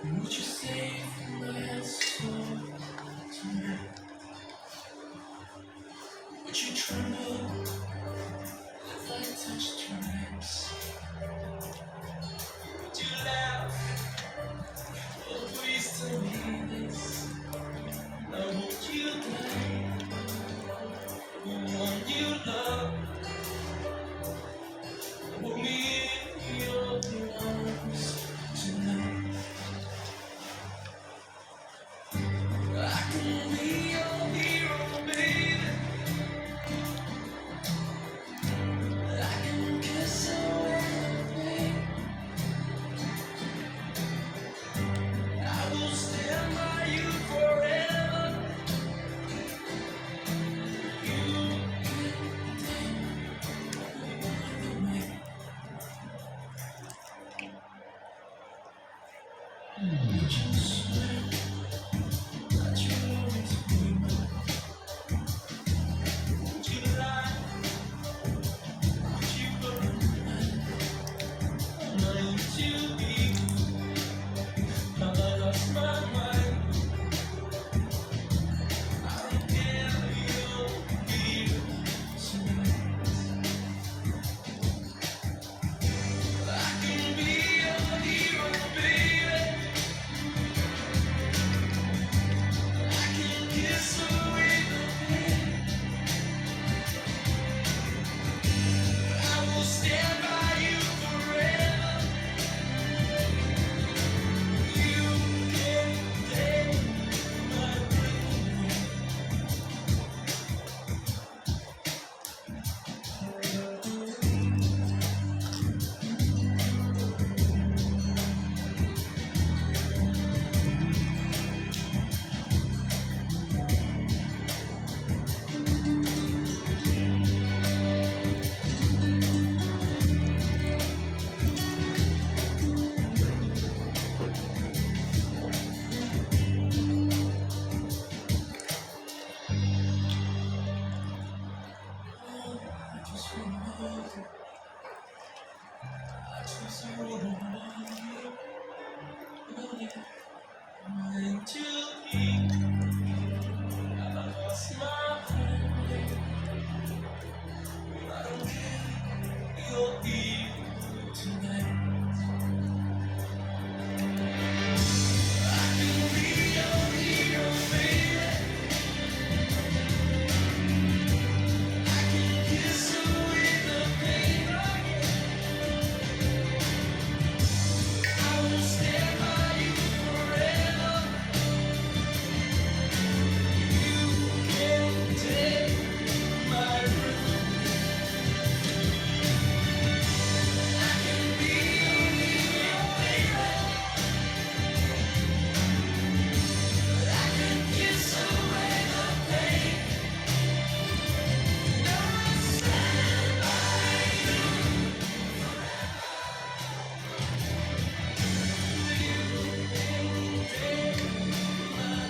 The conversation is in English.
Would you save my soul tonight? Would you tremble if I touched your lips? Would you laugh? Oh, please tell me this. Now won't you die? The one you love, hold me in your arms tonight. I can be your hero, baby. I can kiss away the pain. I will stand by you forever. You can take me away. Would you swear that you'll always be mine? Would you lie? Would you burn mine? Would you be? Have I lost my mind? I don't care, you'll be tonight. I can be your hero, baby. I can kiss away the pain. I will stand by you forever. You can take my breath away. I just wanna hold you. I just wanna hold you. Oh yeah. Meant to be. I lost my family. I don't care. You'll be tonight. I can be your hero, baby. I can kiss away the pain again. I will stand by you forever. You can take my breath. I can be your hero, baby. I can kiss away the pain. And I'll stand by you. You can take my